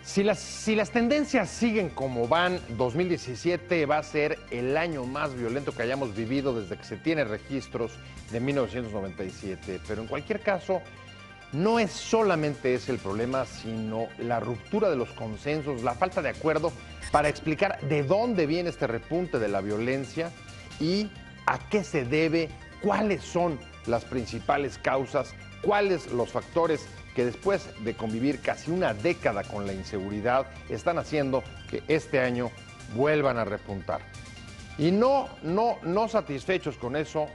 Si las tendencias siguen como van, 2017 va a ser el año más violento que hayamos vivido desde que se tiene registros de 1997. Pero en cualquier caso, no es solamente ese el problema, sino la ruptura de los consensos, la falta de acuerdo para explicar de dónde viene este repunte de la violencia y a qué se debe, cuáles son las principales causas, cuáles los factores que después de convivir casi una década con la inseguridad están haciendo que este año vuelvan a repuntar. Y no satisfechos con eso,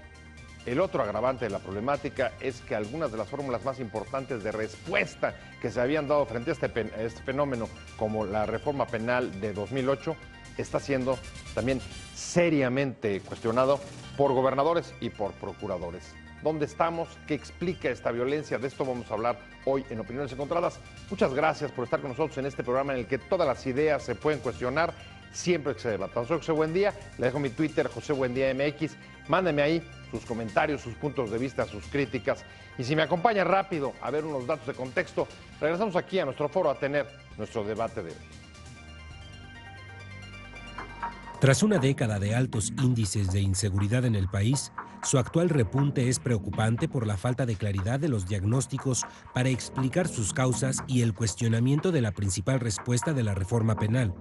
el otro agravante de la problemática es que algunas de las fórmulas más importantes de respuesta que se habían dado frente a este fenómeno, como la reforma penal de 2008, está siendo también seriamente cuestionado por gobernadores y por procuradores. ¿Dónde estamos? ¿Qué explica esta violencia? De esto vamos a hablar hoy en Opiniones Encontradas. Muchas gracias por estar con nosotros en este programa en el que todas las ideas se pueden cuestionar siempre que se debatan. Soy José Buendía, le dejo mi Twitter, José Buendía MX. Mándeme ahí sus comentarios, sus puntos de vista, sus críticas. Y si me acompaña rápido a ver unos datos de contexto, regresamos aquí a nuestro foro a tener nuestro debate de hoy. Tras una década de altos índices de inseguridad en el país, su actual repunte es preocupante por la falta de claridad de los diagnósticos para explicar sus causas y el cuestionamiento de la principal respuesta de la reforma penal.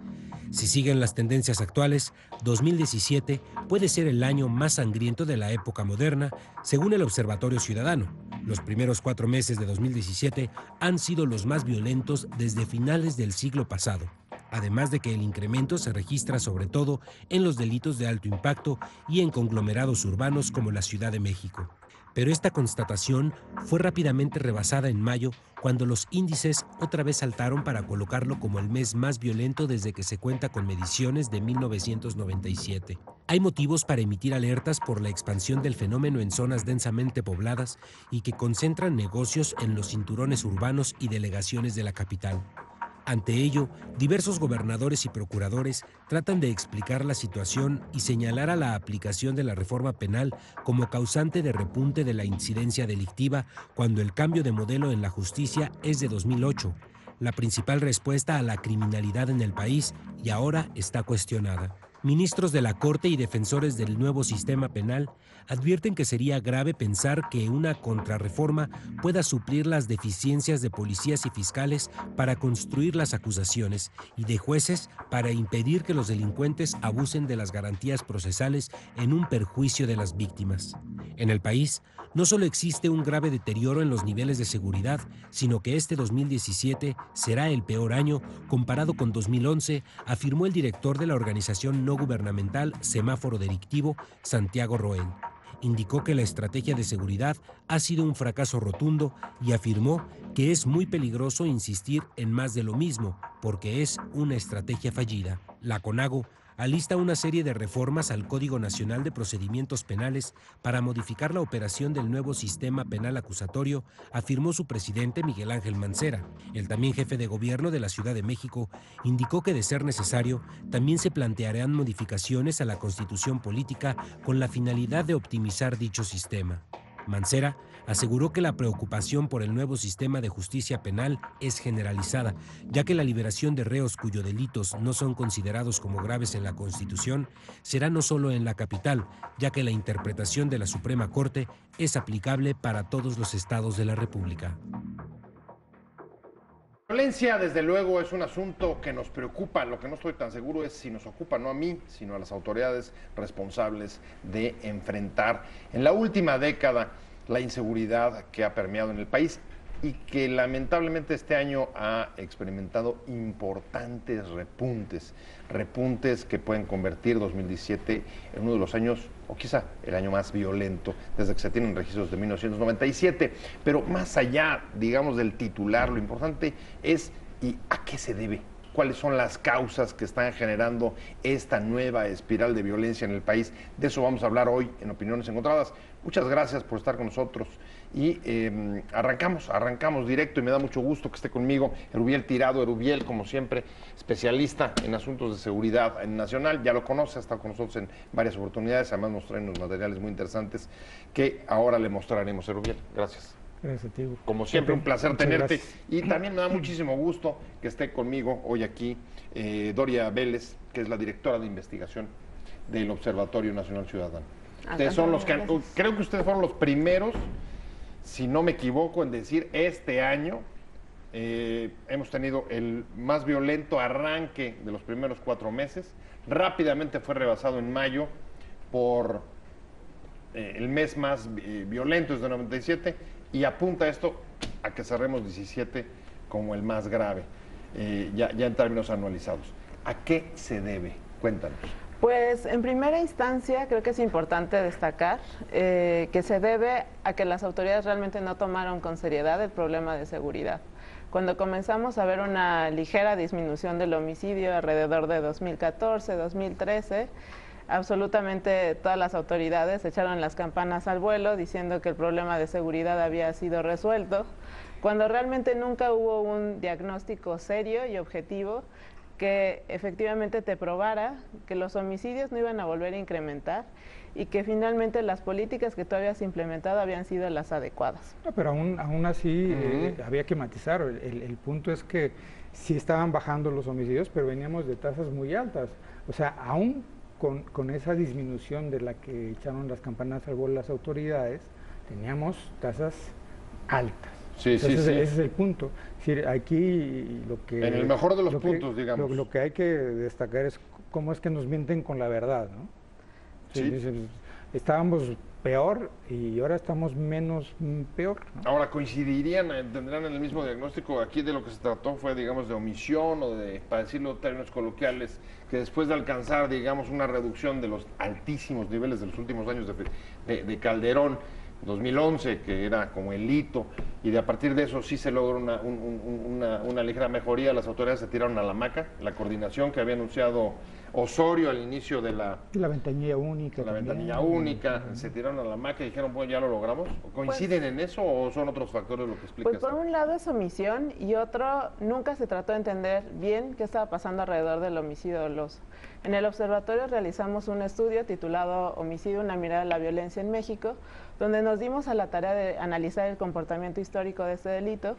Si siguen las tendencias actuales, 2017 puede ser el año más sangriento de la época moderna, según el Observatorio Ciudadano. Los primeros 4 meses de 2017 han sido los más violentos desde finales del siglo pasado. Además de que el incremento se registra sobre todo en los delitos de alto impacto y en conglomerados urbanos como la Ciudad de México. Pero esta constatación fue rápidamente rebasada en mayo, cuando los índices otra vez saltaron para colocarlo como el mes más violento desde que se cuenta con mediciones de 1997. Hay motivos para emitir alertas por la expansión del fenómeno en zonas densamente pobladas y que concentran negocios en los cinturones urbanos y delegaciones de la capital. Ante ello, diversos gobernadores y procuradores tratan de explicar la situación y señalar a la aplicación de la reforma penal como causante de repunte de la incidencia delictiva, cuando el cambio de modelo en la justicia es de 2008, la principal respuesta a la criminalidad en el país, y ahora está cuestionada. Ministros de la Corte y defensores del nuevo sistema penal advierten que sería grave pensar que una contrarreforma pueda suplir las deficiencias de policías y fiscales para construir las acusaciones y de jueces para impedir que los delincuentes abusen de las garantías procesales en un perjuicio de las víctimas. En el país, no solo existe un grave deterioro en los niveles de seguridad, sino que este 2017 será el peor año comparado con 2011, afirmó el director de la organización no gubernamental Semáforo Delictivo, Santiago Roel. Indicó que la estrategia de seguridad ha sido un fracaso rotundo y afirmó que es muy peligroso insistir en más de lo mismo, porque es una estrategia fallida. La CONAGO alista una serie de reformas al Código Nacional de Procedimientos Penales para modificar la operación del nuevo sistema penal acusatorio, afirmó su presidente Miguel Ángel Mancera. El también jefe de gobierno de la Ciudad de México indicó que, de ser necesario, también se plantearán modificaciones a la Constitución política con la finalidad de optimizar dicho sistema. Mancera aseguró que la preocupación por el nuevo sistema de justicia penal es generalizada, ya que la liberación de reos cuyos delitos no son considerados como graves en la Constitución será no solo en la capital, ya que la interpretación de la Suprema Corte es aplicable para todos los estados de la República. La violencia, desde luego, es un asunto que nos preocupa. Lo que no estoy tan seguro es si nos ocupa no a mí, sino a las autoridades responsables de enfrentar en la última década la inseguridad que ha permeado en el país y que lamentablemente este año ha experimentado importantes repuntes que pueden convertir 2017 en uno de los años, o quizá el año más violento desde que se tienen registros de 1997. Pero más allá, digamos, del titular, lo importante es ¿y a qué se debe? ¿Cuáles son las causas que están generando esta nueva espiral de violencia en el país? De eso vamos a hablar hoy en Opiniones Encontradas. Muchas gracias por estar con nosotros y arrancamos directo, y me da mucho gusto que esté conmigo Erubiel Tirado. Erubiel, como siempre, especialista en asuntos de seguridad nacional, ya lo conoce, ha estado con nosotros en varias oportunidades, además nos trae unos materiales muy interesantes que ahora le mostraremos. Erubiel, gracias. Gracias a ti, Hugo. Como siempre, un placer Muchas tenerte. gracias. Y también me da muchísimo gusto que esté conmigo hoy aquí Doria Vélez, que es la directora de investigación del Observatorio Nacional Ciudadano. Ustedes son los que, creo que ustedes fueron los primeros, si no me equivoco, en decir este año hemos tenido el más violento arranque de los primeros 4 meses. Rápidamente fue rebasado en mayo por el mes más violento, es de 97, y apunta esto a que cerremos 17 como el más grave, ya en términos anualizados. ¿A qué se debe? Cuéntanos. Pues en primera instancia creo que es importante destacar que se debe a que las autoridades realmente no tomaron con seriedad el problema de seguridad. Cuando comenzamos a ver una ligera disminución del homicidio alrededor de 2014, 2013, absolutamente todas las autoridades echaron las campanas al vuelo diciendo que el problema de seguridad había sido resuelto, cuando realmente nunca hubo un diagnóstico serio y objetivo que efectivamente te probara que los homicidios no iban a volver a incrementar y que finalmente las políticas que tú habías implementado habían sido las adecuadas. No, pero aún así había que matizar. El punto es que sí estaban bajando los homicidios, pero veníamos de tasas muy altas. O sea, aún con esa disminución de la que echaron las campanas al vuelo las autoridades, teníamos tasas altas. Sí, Entonces, sí. ese es el punto. Es decir, aquí lo que... En el mejor de los puntos, digamos. Lo que hay que destacar es cómo es que nos mienten con la verdad, ¿no? Sí. Estábamos peor y ahora estamos menos peor, ¿no? Ahora, ¿coincidirían, tendrán el mismo diagnóstico? Aquí de lo que se trató fue, digamos, de omisión o de, para decirlo en términos coloquiales, que después de alcanzar, digamos, una reducción de los altísimos niveles de los últimos años de Calderón, 2011, que era como el hito, y de a partir de eso sí se logra una ligera mejoría, las autoridades se tiraron a la hamaca, la coordinación que había anunciado Osorio al inicio de la ventanilla única. Se tiraron a la hamaca y dijeron, bueno, ya lo logramos. ¿Coinciden en eso o son otros factores lo que explica? Pues por un lado es omisión y otro, nunca se trató de entender bien qué estaba pasando alrededor del homicidio doloso. En el observatorio realizamos un estudio titulado Homicidio, una mirada a la violencia en México, donde nos dimos a la tarea de analizar el comportamiento histórico de este delito,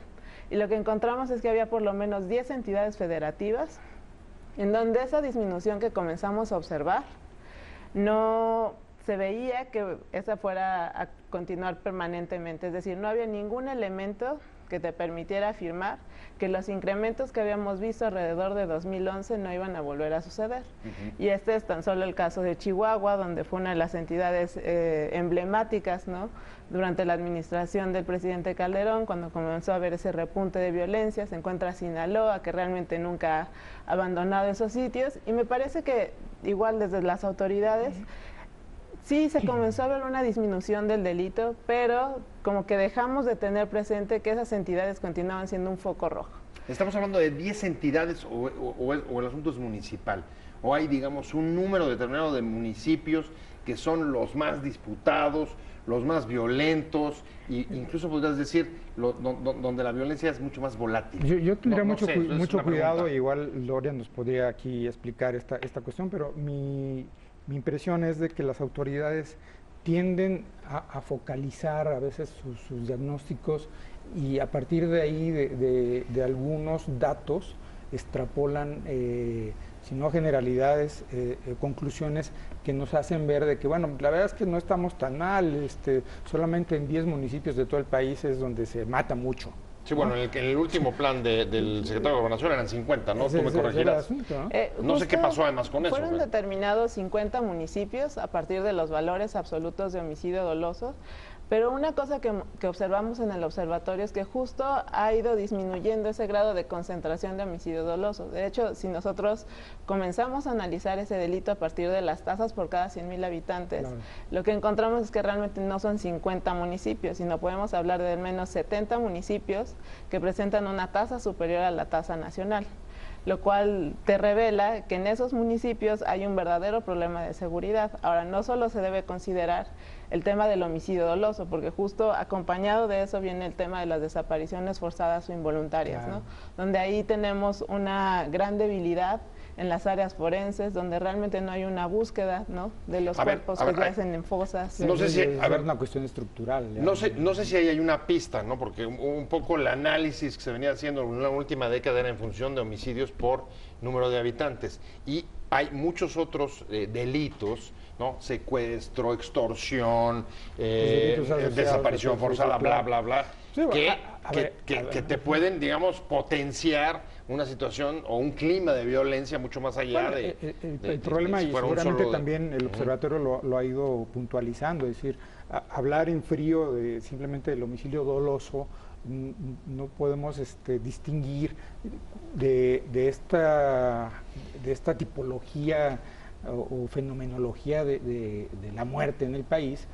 y lo que encontramos es que había por lo menos 10 entidades federativas en donde esa disminución que comenzamos a observar no se veía que esa fuera a continuar permanentemente, es decir, no había ningún elemento que te permitiera afirmar que los incrementos que habíamos visto alrededor de 2011 no iban a volver a suceder. Y este es tan solo el caso de Chihuahua, donde fue una de las entidades emblemáticas, ¿no?, durante la administración del presidente Calderón, cuando comenzó a haber ese repunte de violencia. Se encuentra Sinaloa, que realmente nunca ha abandonado esos sitios, y me parece que igual desde las autoridades sí se comenzó a ver una disminución del delito, pero como que dejamos de tener presente que esas entidades continuaban siendo un foco rojo. ¿Estamos hablando de 10 entidades o el asunto es municipal? ¿O hay, digamos, un número determinado de municipios que son los más disputados, los más violentos, e incluso podrías decir donde la violencia es mucho más volátil? Yo tendría mucho cuidado, pregunta. Igual Doria nos podría aquí explicar esta cuestión, pero mi impresión es de que las autoridades tienden a focalizar a veces sus diagnósticos y a partir de ahí, de algunos datos, extrapolan, si no generalidades, conclusiones que nos hacen ver de que, bueno, la verdad es que no estamos tan mal, solamente en 10 municipios de todo el país es donde se mata mucho. Sí, bueno, en el último plan del secretario de Gobernación eran 50, ¿no? Tú me corregirás. No sé qué pasó además con eso. Fueron determinados 50 municipios a partir de los valores absolutos de homicidio doloso, pero una cosa que observamos en el observatorio es que justo ha ido disminuyendo ese grado de concentración de homicidio doloso. De hecho, si nosotros comenzamos a analizar ese delito a partir de las tasas por cada 100,000 habitantes, claro, lo que encontramos es que realmente no son 50 municipios, sino podemos hablar de al menos 70 municipios que presentan una tasa superior a la tasa nacional, lo cual te revela que en esos municipios hay un verdadero problema de seguridad. Ahora, no solo se debe considerar el tema del homicidio doloso, porque justo acompañado de eso viene el tema de las desapariciones forzadas o involuntarias, claro, ¿no?, donde ahí tenemos una gran debilidad en las áreas forenses, donde realmente no hay una búsqueda, ¿no?, de los cuerpos que yacen en fosas. No sé si es una cuestión estructural. No sé si ahí hay una pista, ¿no? Porque un poco el análisis que se venía haciendo en la última década era en función de homicidios por número de habitantes. Y hay muchos otros delitos, ¿no? Secuestro, extorsión, desaparición forzada, bla, bla, bla, sí, que te pueden, digamos, potenciar una situación o un clima de violencia mucho más allá el problema, y seguramente también el observatorio lo ha ido puntualizando, es decir, hablar en frío simplemente del homicidio doloso, no podemos distinguir de esta tipología o fenomenología de la muerte en el país,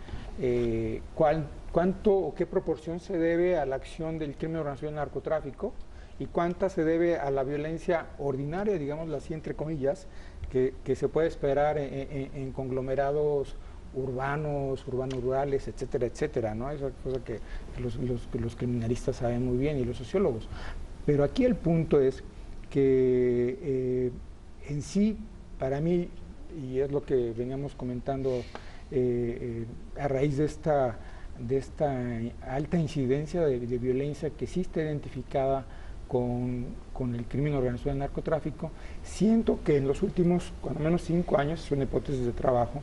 cuánto o qué proporción se debe a la acción del crimen organizado del narcotráfico y cuánta se debe a la violencia ordinaria, digámoslo así, entre comillas, que se puede esperar en conglomerados urbanos, urbanos-rurales, etcétera, etcétera, ¿no? Esa cosa que los criminalistas saben muy bien y los sociólogos. Pero aquí el punto es que en sí, para mí, y es lo que veníamos comentando a raíz de esta alta incidencia de violencia que sí está identificada con el crimen organizado del narcotráfico, siento que en los últimos, cuando menos 5 años, es una hipótesis de trabajo,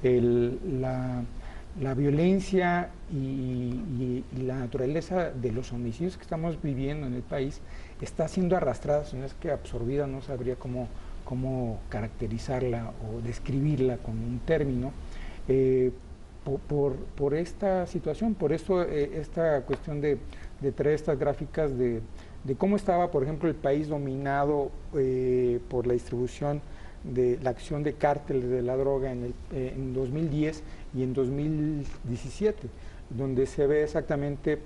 la violencia y la naturaleza de los homicidios que estamos viviendo en el país está siendo arrastrada, si no es que absorbida, no sabría cómo caracterizarla o describirla con un término, por esta situación. Por eso esta cuestión de traer estas gráficas de cómo estaba, por ejemplo, el país dominado por la distribución de la acción de cárteles de la droga en 2010 y en 2017, donde se ve exactamente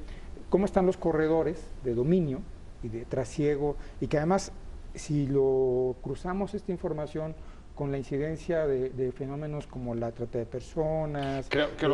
cómo están los corredores de dominio y de trasiego, y que además, si lo cruzamos esta información con la incidencia de fenómenos como la trata de personas. Creo que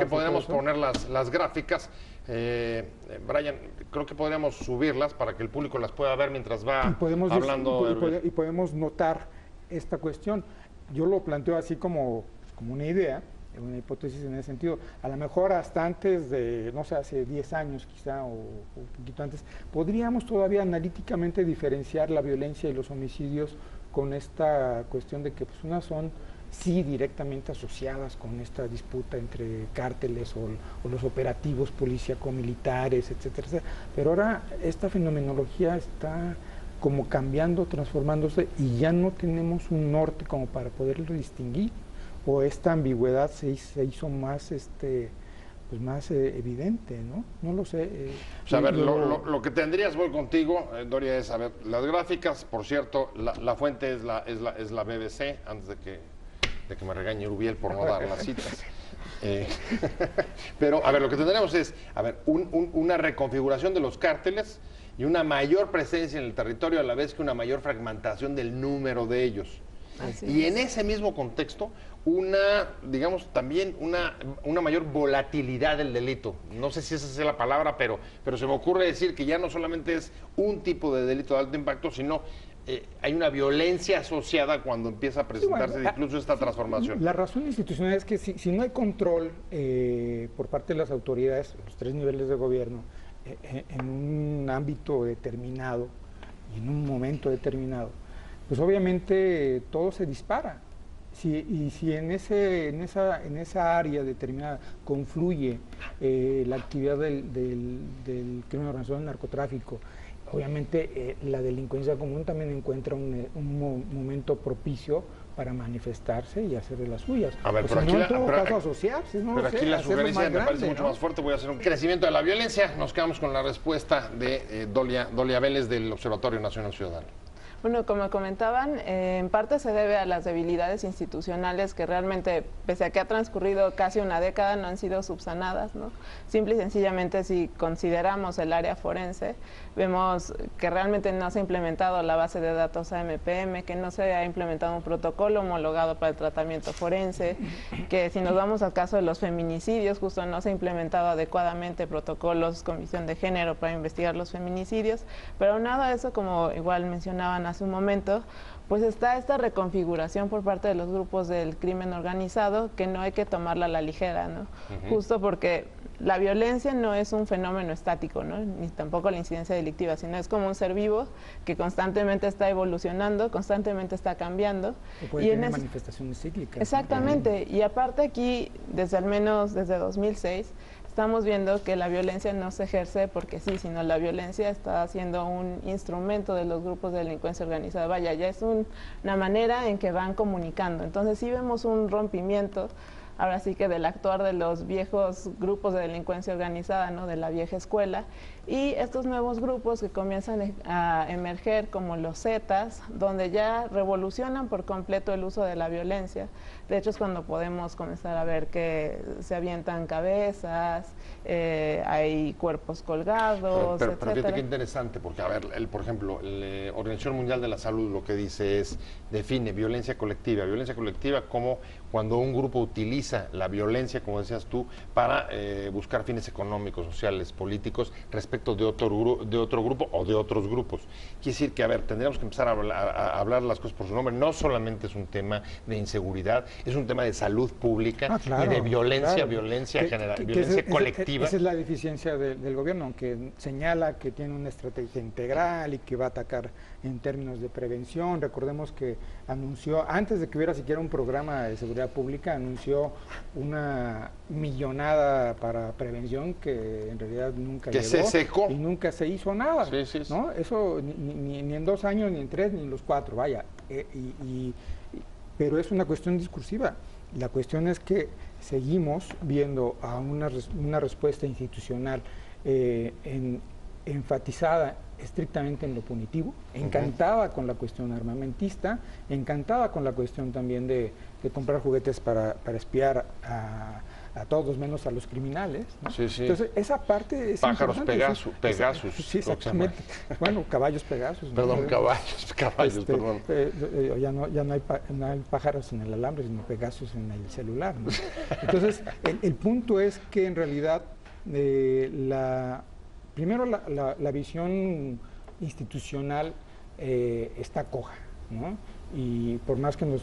podríamos poner las gráficas. Brian, creo que podríamos subirlas para que el público las pueda ver mientras va hablando. Y podemos notar esta cuestión. Yo lo planteo así como una idea, una hipótesis en ese sentido. A lo mejor hasta antes de, no sé, hace 10 años quizá, o un poquito antes, podríamos todavía analíticamente diferenciar la violencia y los homicidios con esta cuestión de que pues, unas son sí directamente asociadas con esta disputa entre cárteles o los operativos policíaco-militares, etcétera, etcétera. Pero ahora esta fenomenología está como cambiando, transformándose, y ya no tenemos un norte como para poderlo distinguir, o esta ambigüedad se hizo más pues más evidente, ¿no? No lo sé. O sea, a ver, lo que tendrías, voy contigo, Doria, es, a ver, las gráficas, por cierto, la fuente es la BBC, antes de que me regañe Urubiel por no dar las citas. Pero, a ver, lo que tendremos es, a ver, una reconfiguración de los cárteles y una mayor presencia en el territorio, a la vez que una mayor fragmentación del número de ellos. Y en ese mismo contexto, digamos, también una mayor volatilidad del delito. No sé si esa es la palabra, pero se me ocurre decir que ya no solamente es un tipo de delito de alto impacto, sino hay una violencia asociada cuando empieza a presentarse incluso esta transformación. La razón institucional es que si no hay control por parte de las autoridades, los 3 niveles de gobierno, en un ámbito determinado y en un momento determinado, pues obviamente todo se dispara. Si en esa área determinada confluye la actividad del crimen organizado del narcotráfico, obviamente la delincuencia común también encuentra un momento propicio para manifestarse y hacer de las suyas. A ver, pues pero si no, asociarse, no pero sé, aquí la sugerencia me parece grande, mucho ¿no? más fuerte. Voy a hacer un crecimiento de la violencia. Nos quedamos con la respuesta de Dolia Vélez del Observatorio Nacional Ciudadano. Bueno, como comentaban, en parte se debe a las debilidades institucionales que realmente, pese a que ha transcurrido casi una década, no han sido subsanadas, ¿no? Simple y sencillamente, si consideramos el área forense, vemos que realmente no se ha implementado la base de datos AMPM, que no se ha implementado un protocolo homologado para el tratamiento forense, que si nos vamos al caso de los feminicidios, justo no se ha implementado adecuadamente protocolos con visión de género para investigar los feminicidios, pero nada de eso, como igual mencionaban hace hace un momento, pues está esta reconfiguración por parte de los grupos del crimen organizado que no hay que tomarla a la ligera, ¿no? Justo porque la violencia no es un fenómeno estático, ¿no? Ni tampoco la incidencia delictiva, sino es como un ser vivo que constantemente está evolucionando, constantemente está cambiando. O puede tener manifestaciones cíclicas. Exactamente, y aparte aquí, desde al menos desde 2006, estamos viendo que la violencia no se ejerce porque sí, sino la violencia está siendo un instrumento de los grupos de delincuencia organizada. Vaya, ya es una manera en que van comunicando. Entonces sí vemos un rompimiento, ahora sí que del actuar de los viejos grupos de delincuencia organizada, ¿no? De la vieja escuela, y estos nuevos grupos que comienzan a emerger como los Zetas, donde ya revolucionan por completo el uso de la violencia. De hecho es cuando podemos comenzar a ver que se avientan cabezas, hay cuerpos colgados, pero etcétera. fíjate qué interesante, porque a ver, por ejemplo, la Organización Mundial de la Salud lo que dice es, define violencia colectiva como cuando un grupo utiliza la violencia, como decías tú, para buscar fines económicos, sociales, políticos, respecto de otro grupo o de otros grupos. Quiere decir que, a ver, tendríamos que empezar a hablar las cosas por su nombre. No solamente es un tema de inseguridad, es un tema de salud pública y de violencia, violencia general, violencia colectiva. Esa es la deficiencia del gobierno, aunque señala que tiene una estrategia integral y que va a atacar en términos de prevención. Recordemos que anunció, antes de que hubiera siquiera un programa de seguridad pública, anunció una millonada para prevención que en realidad nunca llegó. Se secó. Y nunca se hizo nada. Sí. ¿No? Eso ni en 2 años, ni en 3, ni en los 4, vaya. Pero es una cuestión discursiva. La cuestión es que seguimos viendo a una respuesta institucional enfatizada estrictamente en lo punitivo, encantada con la cuestión armamentista, encantada con la cuestión también de comprar juguetes para espiar a todos menos a los criminales, ¿no? Sí. Entonces, esa parte es Pájaros Pegasus. Sí, exactamente. Bueno, caballos Pegasus. Perdón, ¿no? caballos, perdón. Ya no hay pájaros en el alambre, sino Pegasus en el celular, ¿no? Entonces, el punto es que en realidad primero la visión institucional está coja, ¿no? Y por más que nos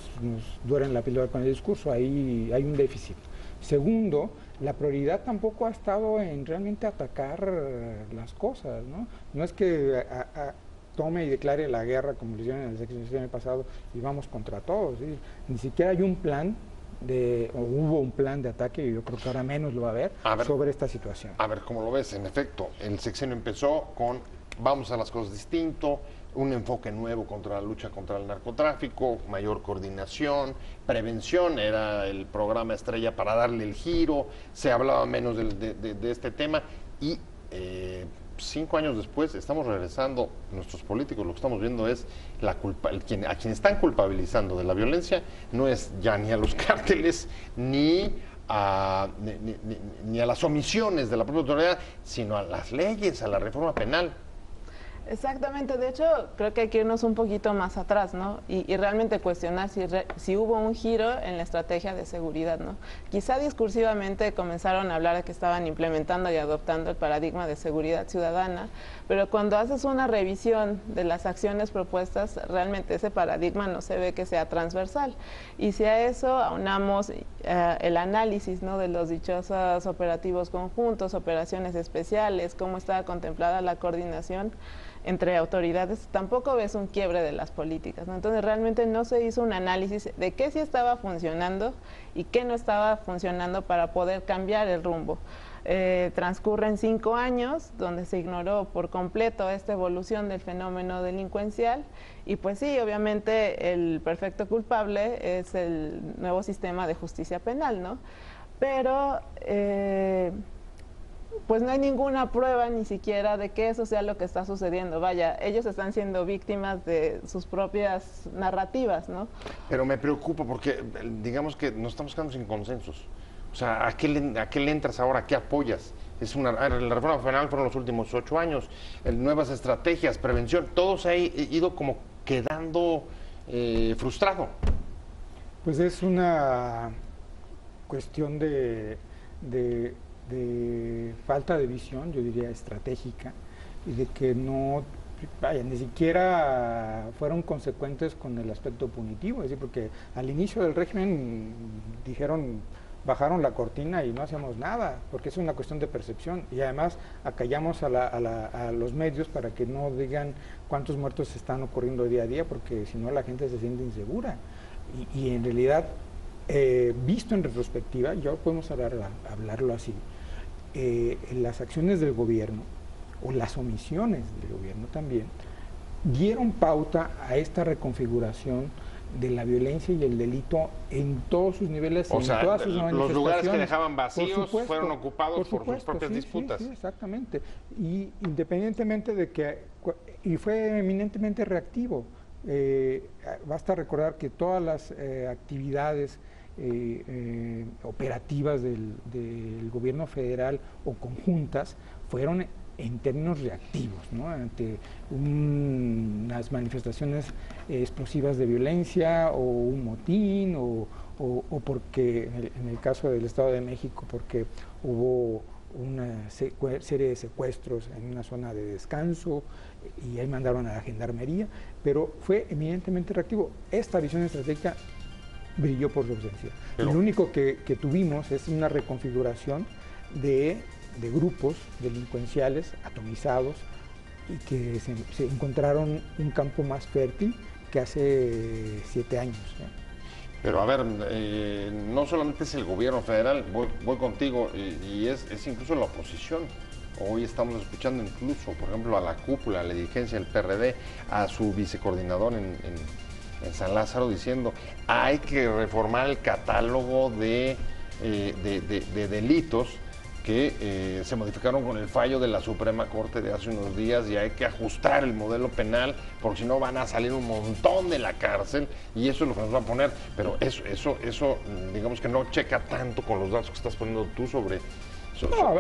duelen la píldora con el discurso, ahí hay un déficit. Segundo, la prioridad tampoco ha estado en realmente atacar las cosas, ¿no? No es que tome y declare la guerra como lo hicieron en el sexenio pasado y vamos contra todos, ¿sí? Ni siquiera hay un plan o hubo un plan de ataque, y yo creo que ahora menos lo va a haber, sobre esta situación. A ver, ¿cómo lo ves? En efecto, el sexenio empezó con vamos a las cosas distinto, un enfoque nuevo contra la lucha contra el narcotráfico, mayor coordinación, prevención, era el programa estrella para darle el giro, se hablaba menos de este tema y 5 años después estamos regresando, nuestros políticos lo que estamos viendo es a quien están culpabilizando de la violencia no es ya ni a los cárteles ni a las omisiones de la propia autoridad, sino a las leyes, a la reforma penal. Exactamente, de hecho creo que hay que irnos un poquito más atrás, ¿no? Y realmente cuestionar si hubo un giro en la estrategia de seguridad, ¿no? Quizá discursivamente comenzaron a hablar de que estaban implementando y adoptando el paradigma de seguridad ciudadana, pero cuando haces una revisión de las acciones propuestas, realmente ese paradigma no se ve que sea transversal. Y si a eso aunamos el análisis, ¿no? De los dichosos operativos conjuntos, operaciones especiales, cómo estaba contemplada la coordinación entre autoridades, tampoco ves un quiebre de las políticas, ¿no? Entonces realmente no se hizo un análisis de qué sí estaba funcionando y qué no estaba funcionando para poder cambiar el rumbo. Transcurren 5 años donde se ignoró por completo esta evolución del fenómeno delincuencial y pues sí, obviamente el perfecto culpable es el nuevo sistema de justicia penal, ¿no? Pero pues no hay ninguna prueba ni siquiera de que eso sea lo que está sucediendo. Vaya, ellos están siendo víctimas de sus propias narrativas, ¿no? Pero me preocupa porque digamos que nos estamos quedando sin consensos. O sea, ¿a qué le entras ahora? ¿A qué apoyas? La reforma penal fueron los últimos 8 años, nuevas estrategias, prevención, todo se ha ido como quedando frustrado. Pues es una cuestión de falta de visión, yo diría estratégica, y de que no vaya, ni siquiera fueron consecuentes con el aspecto punitivo, es decir, porque al inicio del régimen dijeron, bajaron la cortina y no hacíamos nada, porque es una cuestión de percepción, y además acallamos a los medios para que no digan cuántos muertos están ocurriendo día a día, porque si no la gente se siente insegura, y en realidad, visto en retrospectiva, ya podemos hablarlo así, las acciones del gobierno, o las omisiones del gobierno también, dieron pauta a esta reconfiguración de la violencia y el delito en todos sus niveles, o en sea, todas sus los lugares que dejaban vacíos por supuesto, fueron ocupados por sus propias sí, disputas. Sí, exactamente. Y independientemente de que, y fue eminentemente reactivo, basta recordar que todas las actividades operativas del gobierno federal o conjuntas fueron en términos reactivos, ¿no? Ante unas manifestaciones explosivas de violencia o un motín o porque en el caso del Estado de México porque hubo una serie de secuestros en una zona de descanso y ahí mandaron a la gendarmería, pero fue eminentemente reactivo. Esta visión estratégica brilló por su ausencia. Y lo único que tuvimos es una reconfiguración de grupos delincuenciales atomizados y que se encontraron un campo más fértil que hace 7 años. Pero a ver, no solamente es el gobierno federal, voy contigo, y es incluso la oposición. Hoy estamos escuchando incluso, por ejemplo, a la cúpula, a la dirigencia del PRD, a su vicecoordinador en San Lázaro diciendo hay que reformar el catálogo de delitos que se modificaron con el fallo de la Suprema Corte de hace unos días y hay que ajustar el modelo penal porque si no van a salir un montón de la cárcel y eso es lo que nos va a poner, pero eso digamos que no checa tanto con los datos que estás poniendo tú sobre...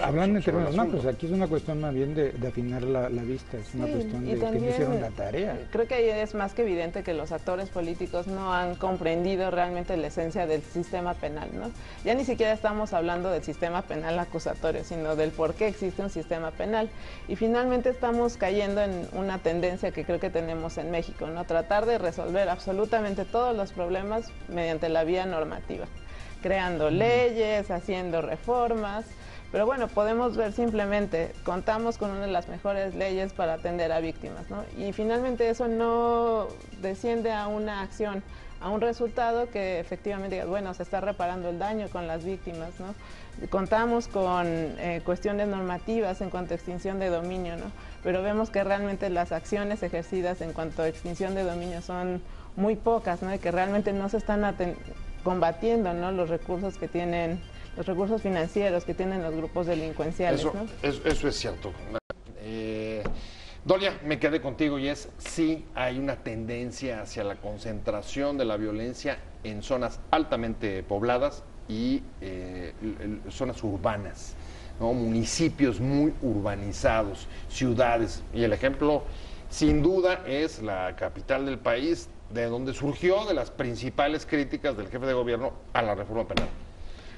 hablando en términos macros, aquí es una cuestión más bien de afinar la vista, es una cuestión de que no hicieron la tarea. Creo que ahí es más que evidente que los actores políticos no han comprendido realmente la esencia del sistema penal, ¿no? Ya ni siquiera estamos hablando del sistema penal acusatorio, sino del por qué existe un sistema penal. Y finalmente estamos cayendo en una tendencia que creo que tenemos en México, ¿no? Tratar de resolver absolutamente todos los problemas mediante la vía normativa, creando leyes, haciendo reformas. Pero bueno, podemos ver simplemente, contamos con una de las mejores leyes para atender a víctimas, ¿no? Y finalmente eso no desciende a una acción, a un resultado que efectivamente digas, bueno, se está reparando el daño con las víctimas, ¿no? Contamos con cuestiones normativas en cuanto a extinción de dominio, ¿no? Pero vemos que realmente las acciones ejercidas en cuanto a extinción de dominio son muy pocas, ¿no? Y que realmente no se están combatiendo, ¿no? Los recursos que tienen, los recursos financieros que tienen los grupos delincuenciales. Eso, ¿no? eso es cierto. Dolia, me quedé contigo y sí hay una tendencia hacia la concentración de la violencia en zonas altamente pobladas y zonas urbanas, ¿no? Municipios muy urbanizados, ciudades. Y el ejemplo, sin duda, es la capital del país, de donde surgió de las principales críticas del jefe de gobierno a la reforma penal.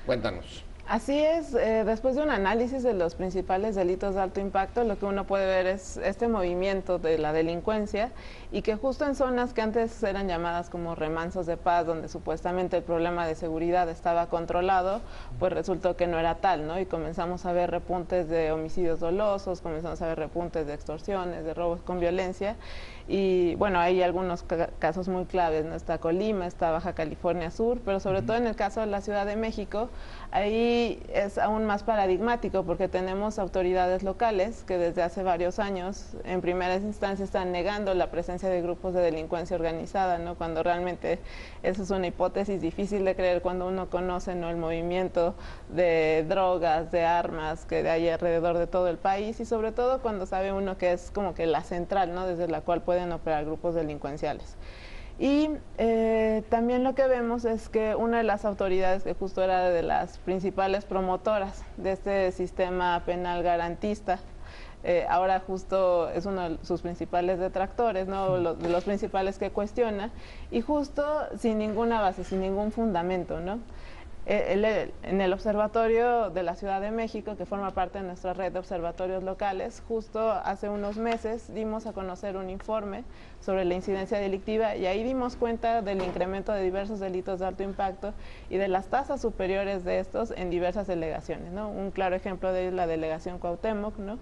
Cuéntanos. Así es, después de un análisis de los principales delitos de alto impacto, lo que uno puede ver es este movimiento de la delincuencia y que justo en zonas que antes eran llamadas como remansos de paz, donde supuestamente el problema de seguridad estaba controlado, pues resultó que no era tal, ¿no? Y comenzamos a ver repuntes de homicidios dolosos, comenzamos a ver repuntes de extorsiones, de robos con violencia. Y bueno, hay algunos casos muy claves, ¿no? Está Colima, está Baja California Sur, pero sobre todo en el caso de la Ciudad de México, ahí es aún más paradigmático porque tenemos autoridades locales que desde hace varios años en primeras instancias están negando la presencia de grupos de delincuencia organizada, ¿no? Cuando realmente esa es una hipótesis difícil de creer cuando uno conoce, ¿no? El movimiento de drogas, de armas que hay alrededor de todo el país y sobre todo cuando sabe uno que es como que la central, ¿no? Desde la cual pueden operar grupos delincuenciales. Y también lo que vemos es que una de las autoridades que justo era de las principales promotoras de este sistema penal garantista, ahora justo es uno de sus principales detractores, ¿no? De los principales que cuestiona, y justo sin ninguna base, sin ningún fundamento, ¿no? En el Observatorio de la Ciudad de México, que forma parte de nuestra red de observatorios locales, justo hace unos meses dimos a conocer un informe sobre la incidencia delictiva y ahí dimos cuenta del incremento de diversos delitos de alto impacto y de las tasas superiores de estos en diversas delegaciones, ¿no? Un claro ejemplo de la delegación Cuauhtémoc, ¿no?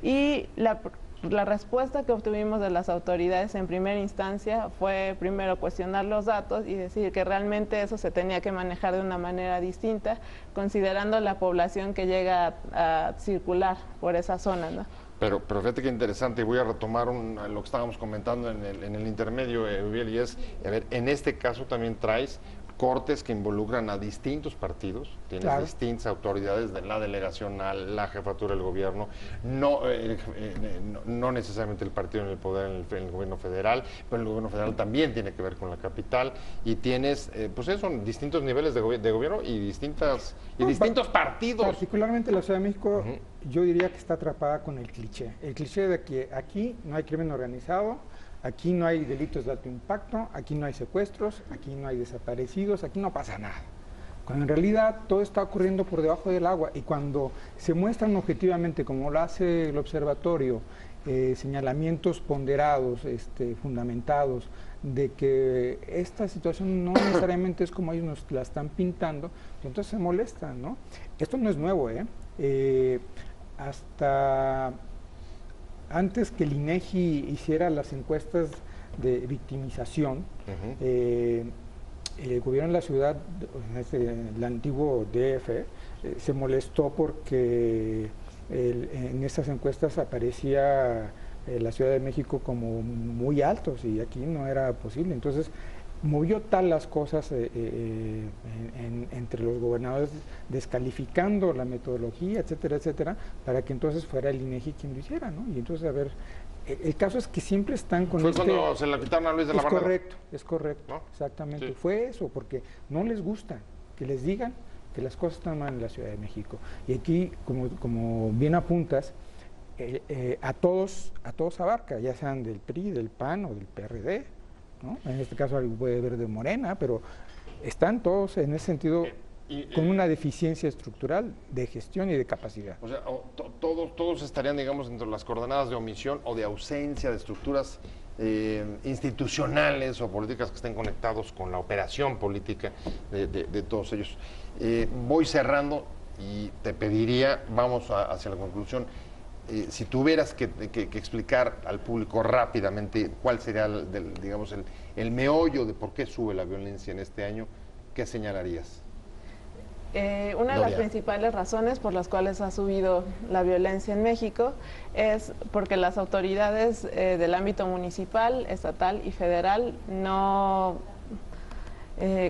Y la respuesta que obtuvimos de las autoridades en primera instancia fue primero cuestionar los datos y decir que realmente eso se tenía que manejar de una manera distinta, considerando la población que llega a circular por esa zona, ¿no? Pero fíjate qué interesante, y voy a retomar lo que estábamos comentando en el intermedio, Uriel, y es, a ver, en este caso también traes cortes que involucran a distintos partidos, tienes distintas autoridades de la delegacional, la jefatura del gobierno, no necesariamente el partido en el poder en el gobierno federal, pero el gobierno federal también tiene que ver con la capital, y tienes, pues eso, distintos niveles de gobierno y distintos partidos. Particularmente la Ciudad de México, yo diría que está atrapada con el cliché de que aquí no hay crimen organizado, aquí no hay delitos de alto impacto, aquí no hay secuestros, aquí no hay desaparecidos, aquí no pasa nada. Cuando en realidad todo está ocurriendo por debajo del agua y cuando se muestran objetivamente, como lo hace el observatorio, señalamientos ponderados, fundamentados, de que esta situación no necesariamente es como ellos nos la están pintando, entonces se molestan, ¿no? Esto no es nuevo, hasta antes que el INEGI hiciera las encuestas de victimización, el gobierno de la ciudad, el antiguo DF, se molestó porque en esas encuestas aparecía la Ciudad de México como muy altos y aquí no era posible. Entonces, movió tal las cosas entre los gobernadores, descalificando la metodología, etcétera, etcétera, para que entonces fuera el INEGI quien lo hiciera, ¿no? Y entonces, a ver, el caso es que siempre están con Fue cuando se la quitaron a Luis de la Barrera. Es correcto, ¿no? Exactamente. Sí. Fue eso, porque no les gusta que les digan que las cosas están mal en la Ciudad de México. Y aquí, como bien apuntas, a todos abarca, ya sean del PRI, del PAN o del PRD, ¿no? En este caso puede haber de Morena, pero están todos en ese sentido con una deficiencia estructural de gestión y de capacidad. O sea, todos estarían, digamos, entre las coordenadas de omisión o de ausencia de estructuras institucionales o políticas que estén conectados con la operación política de todos ellos. Voy cerrando y te pediría, vamos hacia la conclusión, si tuvieras que explicar al público rápidamente cuál sería, digamos, el meollo de por qué sube la violencia en este año, ¿qué señalarías? Una de las principales razones por las cuales ha subido la violencia en México es porque las autoridades del ámbito municipal, estatal y federal no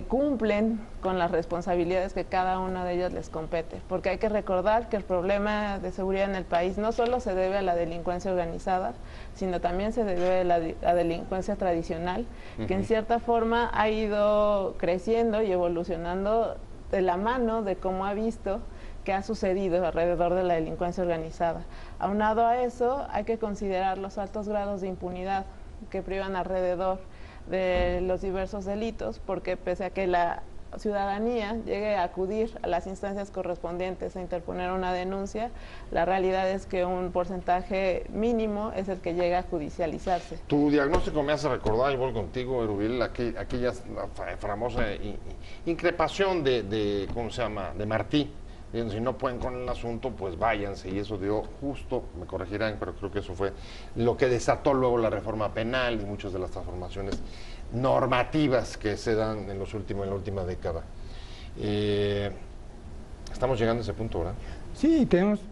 cumplen con las responsabilidades que cada una de ellas les compete, porque hay que recordar que el problema de seguridad en el país no solo se debe a la delincuencia organizada, sino también se debe a la delincuencia tradicional, que en cierta forma ha ido creciendo y evolucionando de la mano de cómo ha visto que ha sucedido alrededor de la delincuencia organizada. Aunado a eso, hay que considerar los altos grados de impunidad que privan alrededor de los diversos delitos, porque pese a que la ciudadanía llegue a acudir a las instancias correspondientes a interponer una denuncia, la realidad es que un porcentaje mínimo es el que llega a judicializarse. Tu diagnóstico me hace recordar, igual contigo, Erubiel, aquella famosa increpación de ¿cómo se llama?, de Martí, diciendo, si no pueden con el asunto, pues váyanse, y eso dio justo, me corregirán, pero creo que eso fue lo que desató luego la reforma penal y muchas de las transformaciones normativas que se dan en la última década. Estamos llegando a ese punto, ¿verdad? Sí,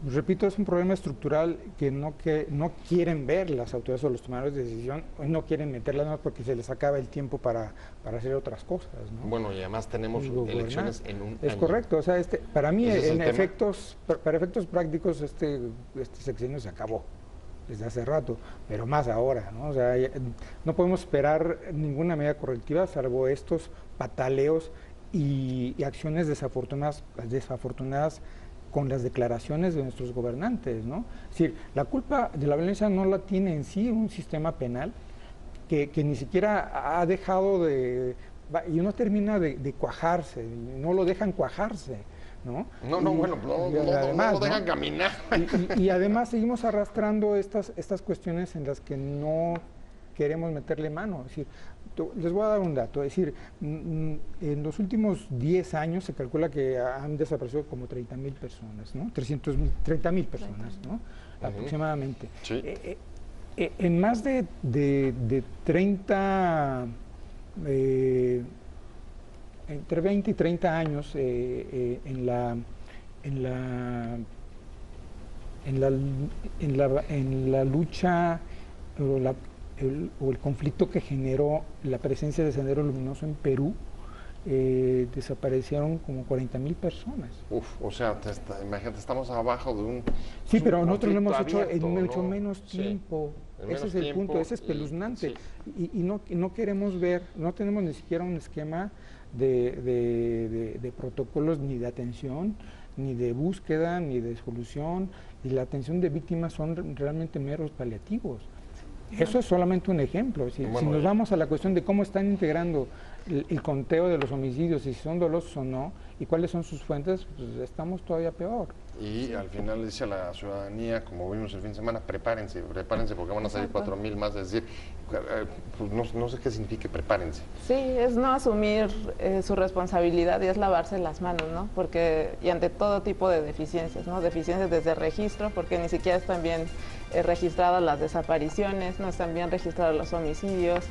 repito, es un problema estructural que no quieren ver las autoridades o los tomadores de decisión, no quieren meterlas más porque se les acaba el tiempo para hacer otras cosas, ¿no? Bueno, y además tenemos elecciones en un año. Es correcto, o sea, para mí, para efectos prácticos, este sexenio se acabó desde hace rato, pero más ahora, ¿no? O sea, no podemos esperar ninguna medida correctiva salvo estos pataleos y acciones desafortunadas con las declaraciones de nuestros gobernantes, ¿no? Es decir, la culpa de la violencia no la tiene en sí un sistema penal que ni siquiera ha dejado de y uno termina de cuajarse, no lo dejan cuajarse, ¿no? No, bueno, no lo dejan caminar. Y además seguimos arrastrando estas cuestiones en las que no queremos meterle mano. Es decir, les voy a dar un dato, es decir, en los últimos 10 años se calcula que han desaparecido como 30,000 personas, ¿no? 30,000 personas, ¿no? Aproximadamente. Sí. En más de 30, entre 20 y 30 años, en la lucha o el conflicto que generó la presencia de Sendero Luminoso en Perú, desaparecieron como 40,000 personas. O sea, imagínate, estamos abajo de un... Sí, pero nosotros lo hemos hecho abierto, en mucho ¿no? menos tiempo. Sí, ese es el punto, es espeluznante. Sí. Y no queremos ver, no tenemos ni siquiera un esquema de protocolos ni de atención, ni de búsqueda, ni de solución. Y la atención de víctimas son realmente meros paliativos. Eso es solamente un ejemplo. Si nos vamos a la cuestión de cómo están integrando el conteo de los homicidios, y si son dolosos o no, y cuáles son sus fuentes, pues estamos todavía peor. Y al final dice a la ciudadanía, como vimos el fin de semana, prepárense porque van a salir 4,000 más. Es decir, pues no sé qué significa prepárense. Sí, es no asumir su responsabilidad y es lavarse las manos, ¿no? Porque, y ante todo tipo de deficiencias, ¿no? Deficiencias desde registro, porque ni siquiera están bien registradas las desapariciones, no están bien registrados los homicidios,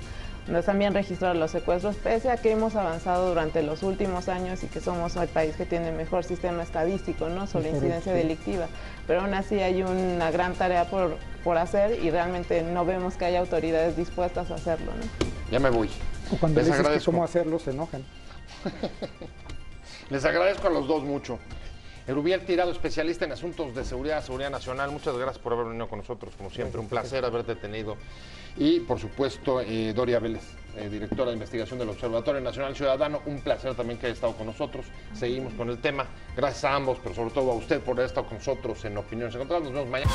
no están bien registrados los secuestros, pese a que hemos avanzado durante los últimos años y que somos el país que tiene mejor sistema estadístico, ¿no? Sobre incidencia delictiva. Pero aún así hay una gran tarea por hacer y realmente no vemos que haya autoridades dispuestas a hacerlo, ¿no? Ya me voy. O cuando les dices cómo hacerlo, se enojan. Les agradezco a los dos mucho. Erubiel Tirado, especialista en asuntos de seguridad nacional, muchas gracias por haber venido con nosotros, como siempre, un placer haberte tenido. Y, por supuesto, Doria Vélez, directora de investigación del Observatorio Nacional Ciudadano, un placer también que haya estado con nosotros. Seguimos con el tema. Gracias a ambos, pero sobre todo a usted por haber estado con nosotros en Opiniones Encontradas. Nos vemos mañana.